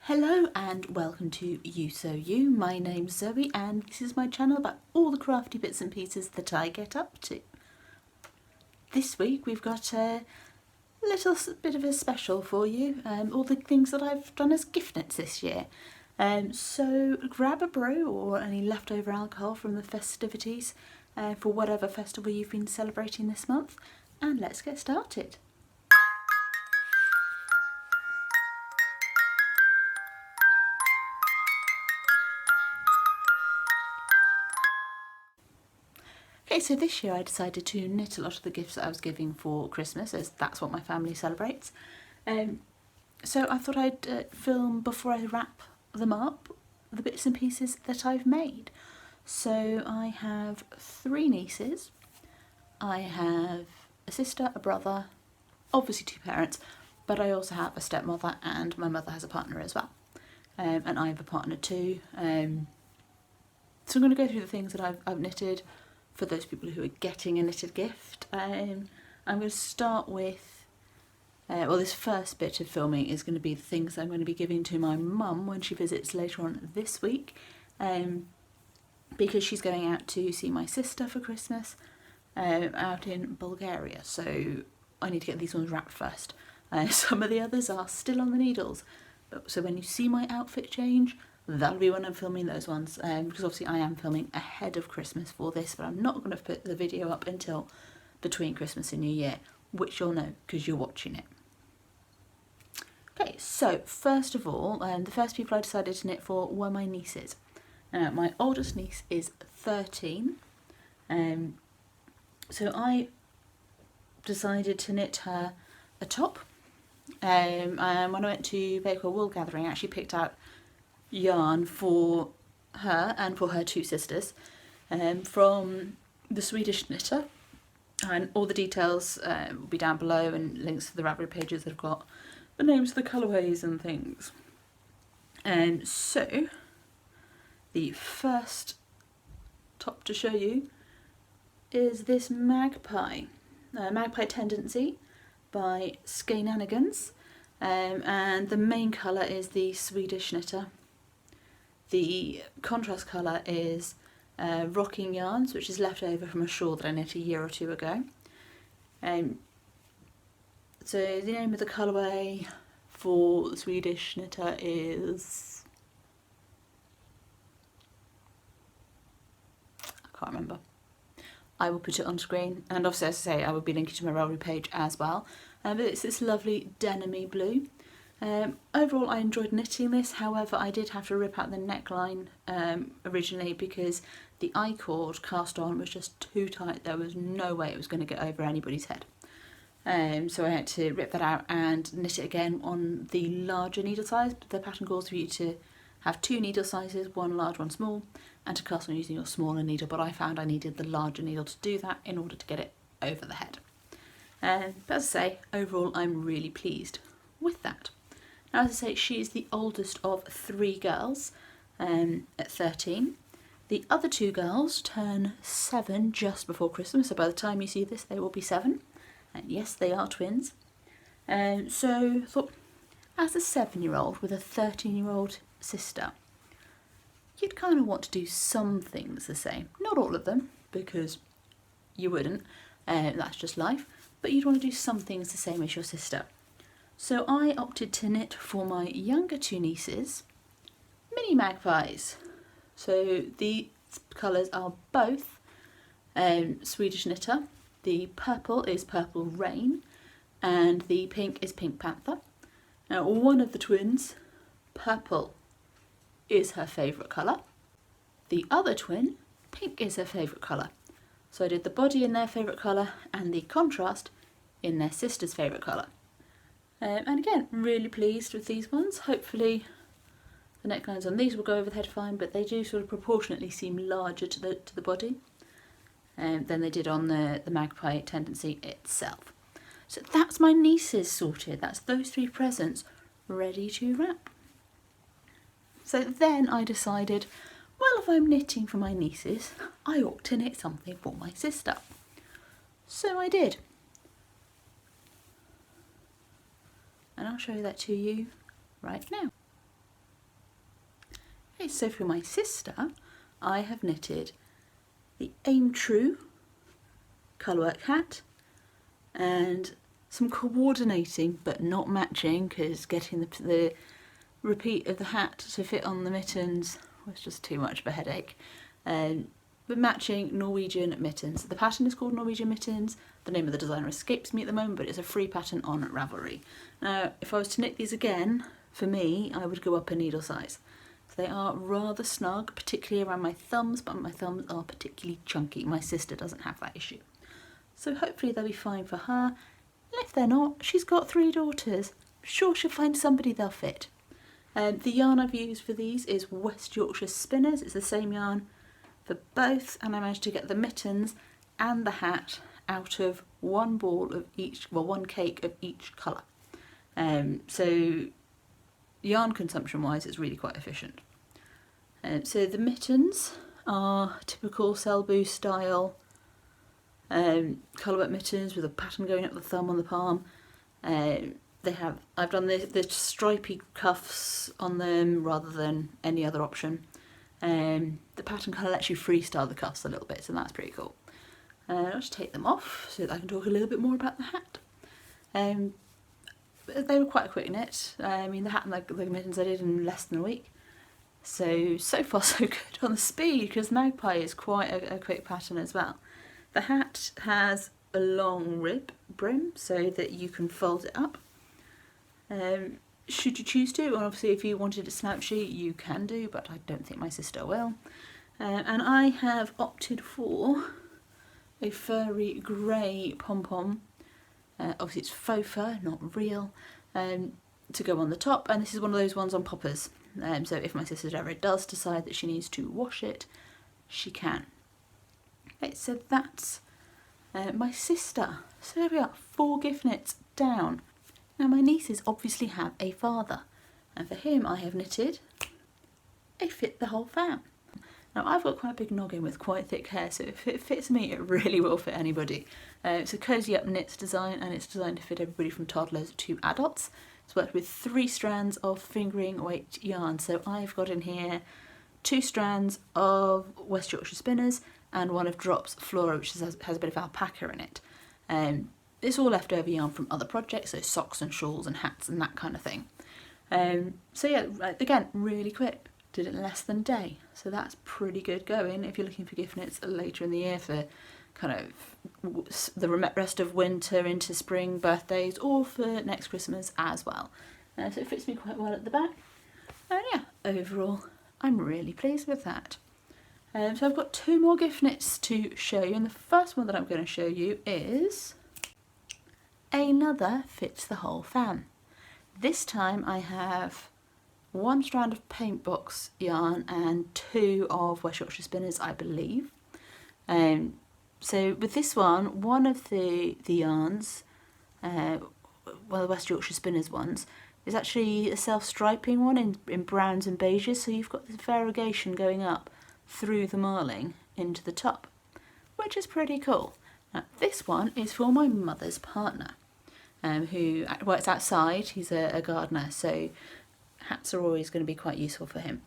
Hello and welcome to You So You. My name's Zoe and this is my channel about all the crafty bits and pieces that I get up to. This week we've got a little bit of a special for you, all the things that I've done as gift knits this year. So grab a brew or any leftover alcohol from the festivities for whatever festival you've been celebrating this month, and let's get started. Okay, so this year I decided to knit a lot of the gifts that I was giving for Christmas, as that's what my family celebrates. So I thought I'd film before I wrap them up the bits and pieces that I've made. So I have 3 nieces, I have a sister, a brother, obviously 2 parents, but I also have a stepmother and my mother has a partner as well. And I have a partner too. So I'm going to go through the things that I've knitted for those people who are getting a knitted gift. I'm going to start with, well, this first bit of filming is going to be the things I'm going to be giving to my mum when she visits later on this week, because she's going out to see my sister for Christmas out in Bulgaria, so I need to get these ones wrapped first. Some of the others are still on the needles, so when you see my outfit change, that'll be when I'm filming those ones, because obviously I am filming ahead of Christmas for this, but I'm not going to put the video up until between Christmas and New Year, which you'll know because you're watching it. Okay, so first of all, the first people I decided to knit for were my nieces. My oldest niece is 13, so I decided to knit her a top. And when I went to Bakewell Wool Gathering, I actually picked out yarn for her and for her 2 sisters from the Swedish knitter, and all the details will be down below, and links to the Ravelry pages that have got the names of the colourways and things. And so the first top to show you is this Magpie Tendency by Skeynanigans, and the main colour is the Swedish knitter. The contrast colour is Rocking Yarns, which is left over from a shawl that I knit a year or 2 ago. So the name of the colourway for the Swedish knitter is, I can't remember. I will put it on screen, and obviously, as I say, I will be linking to my Ravelry page as well. But it's this lovely denim-y blue. Overall I enjoyed knitting this, however I did have to rip out the neckline originally because the I-cord cast on was just too tight. There was no way it was going to get over anybody's head. So I had to rip that out and knit it again on the larger needle size. The pattern calls for you to have 2 needle sizes, one large, one small, and to cast on using your smaller needle, but I found I needed the larger needle to do that in order to get it over the head. But as I say, overall I'm really pleased with that. Now, as I say, she is the oldest of 3 girls at 13. The other 2 girls turn 7 just before Christmas, so by the time you see this they will be 7. And yes, they are twins. So I thought, as a 7-year-old with a 13-year-old sister, you'd kind of want to do some things the same. Not all of them, because you wouldn't, that's just life, but you'd want to do some things the same as your sister. So I opted to knit for my younger 2 nieces mini magpies. So the colours are both Swedish knitter. The purple is Purple Rain and the pink is Pink Panther. Now, one of the twins, purple, is her favourite colour. The other twin, pink, is her favourite colour. So I did the body in their favourite colour and the contrast in their sister's favourite colour. And again, really pleased with these ones. Hopefully the necklines on these will go over the head fine, but they do sort of proportionately seem larger to the body than they did on the Magpie Tendency itself. So that's my nieces sorted. That's those 3 presents ready to wrap. So then I decided, well, if I'm knitting for my nieces, I ought to knit something for my sister. So I did. And I'll show that to you right now. Okay, so for my sister, I have knitted the Aim True colourwork hat and some coordinating but not matching, because getting the repeat of the hat to fit on the mittens was just too much of a headache. But matching Norwegian mittens. The pattern is called Norwegian Mittens. The name of the designer escapes me at the moment, but it's a free pattern on Ravelry. Now, if I was to knit these again, for me, I would go up a needle size. So they are rather snug, particularly around my thumbs, but my thumbs are particularly chunky. My sister doesn't have that issue. So hopefully they'll be fine for her. And if they're not, she's got 3 daughters. I'm sure she'll find somebody they'll fit. The yarn I've used for these is West Yorkshire Spinners. It's the same yarn for both, and I managed to get the mittens and the hat out of one ball of each, well, one cake of each colour. So yarn consumption wise, it's really quite efficient. So the mittens are typical Selbu style colourwork mittens with a pattern going up the thumb on the palm. I've done the stripy cuffs on them rather than any other option. The pattern kind of lets you freestyle the cuffs a little bit, so that's pretty cool. I'll just take them off so that I can talk a little bit more about the hat. They were quite a quick knit. I mean, the hat and the mittens I did in less than a week. So far so good on the speed, because Magpie is quite a quick pattern as well. The hat has a long rib brim so that you can fold it up. Should you choose to, and obviously if you wanted it slouchy you can do, but I don't think my sister will. And I have opted for a furry grey pom-pom, obviously it's faux fur, not real, to go on the top, and this is one of those ones on poppers, so if my sister ever does decide that she needs to wash it, she can. Okay, so that's my sister. So there we are, 4 gift knits down. Now my nieces obviously have a father, and for him I have knitted a Fit the Whole Fam. Now I've got quite a big noggin with quite thick hair, so if it fits me it really will fit anybody. It's a cozy up knits design, and it's designed to fit everybody from toddlers to adults. It's worked with 3 strands of fingering weight yarn, so I've got in here 2 strands of West Yorkshire Spinners and 1 of Drops Flora, which has a bit of alpaca in it. It's all leftover yarn from other projects, so socks and shawls and hats and that kind of thing. So yeah, again, really quick. Did it in less than a day. So that's pretty good going if you're looking for gift knits later in the year for kind of the rest of winter into spring birthdays, or for next Christmas as well. So it fits me quite well at the back. And yeah, overall, I'm really pleased with that. So I've got 2 more gift knits to show you, and the first one that I'm going to show you is another Fits the Whole Fam. This time I have 1 strand of paint box yarn and 2 of West Yorkshire Spinners, I believe. So with this one of the yarns, well, the West Yorkshire Spinners ones, is actually a self-striping one in browns and beiges, so you've got this variegation going up through the marling into the top, which is pretty cool. Now this one is for my mother's partner, who works outside. He's a gardener, so hats are always going to be quite useful for him.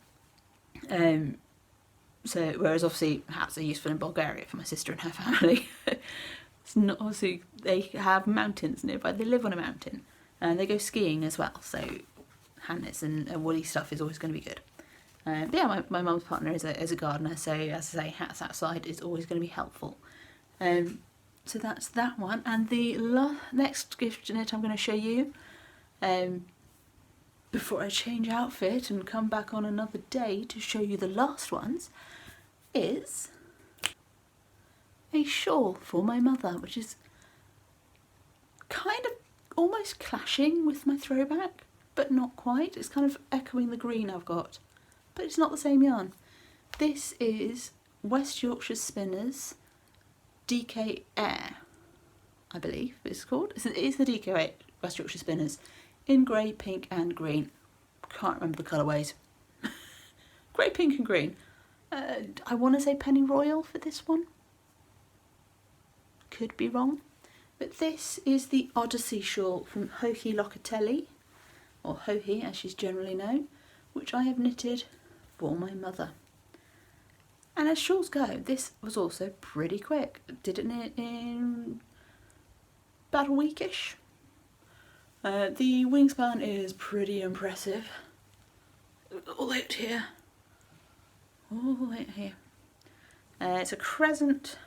So whereas obviously hats are useful in Bulgaria for my sister and her family. It's not, obviously they have mountains nearby. They live on a mountain and they go skiing as well. So hand knits and woolly stuff is always going to be good. But yeah, my mum's partner is a gardener, so as I say, hats outside is always going to be helpful. So that's that one, and the next gift knit I'm going to show you, before I change outfit and come back on another day to show you the last ones, is a shawl for my mother, which is kind of almost clashing with my throwback, but not quite. It's kind of echoing the green I've got, but it's not the same yarn. This is West Yorkshire Spinners DK Air, I believe it's called. It is the DK Air West Yorkshire Spinners in grey, pink and green. Can't remember the colourways. Grey, pink and green. I want to say pennyroyal for this one. Could be wrong. But this is the Odyssey shawl from Hohi Locatelli, or Hohi as she's generally known, which I have knitted for my mother. And as shawls go, this was also pretty quick. Did it in about a weekish. The wingspan is pretty impressive. All the way out here. All the way out here. It's a crescent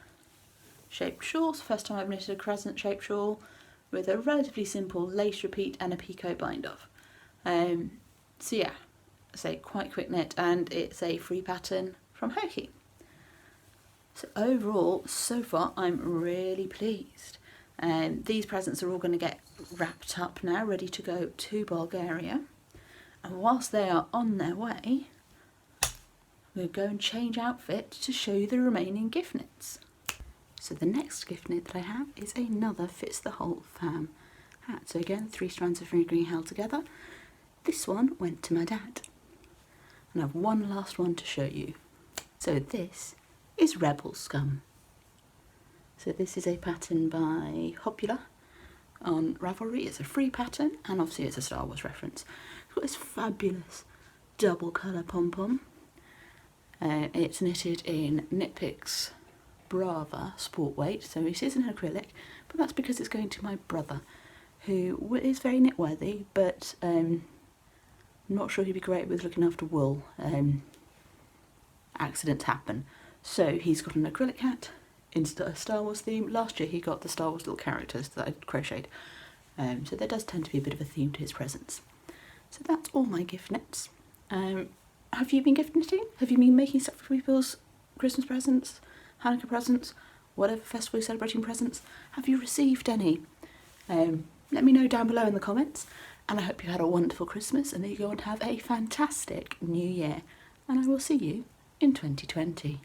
shaped shawl. It's the first time I've knitted a crescent shaped shawl with a relatively simple lace repeat and a picot bind off. So yeah, it's a quite quick knit, and it's a free pattern from Hoki. So overall, so far, I'm really pleased. These presents are all going to get wrapped up now, ready to go to Bulgaria. And whilst they are on their way, we'll go and change outfit to show you the remaining gift knits. So the next gift knit that I have is another Fits the Whole Fam hat. So again, 3 strands of free green held together. This one went to my dad. And I have one last one to show you. So this is Rebel Scum. So this is a pattern by Hopula on Ravelry. It's a free pattern, and obviously it's a Star Wars reference. It's got this fabulous double colour pom-pom. It's knitted in Knit Picks Brava sport weight, so it is an acrylic, but that's because it's going to my brother, who is very knit-worthy, but I'm not sure he'd be great with looking after wool. Accidents happen. So he's got an acrylic hat in a Star Wars theme. Last year he got the Star Wars little characters that I crocheted. So there does tend to be a bit of a theme to his presents. So that's all my gift knits. Have you been gift knitting? Have you been making stuff for people's Christmas presents, Hanukkah presents, whatever festival you're celebrating presents? Have you received any? Let me know down below in the comments. And I hope you had a wonderful Christmas and that you go and have a fantastic New Year. And I will see you in 2020.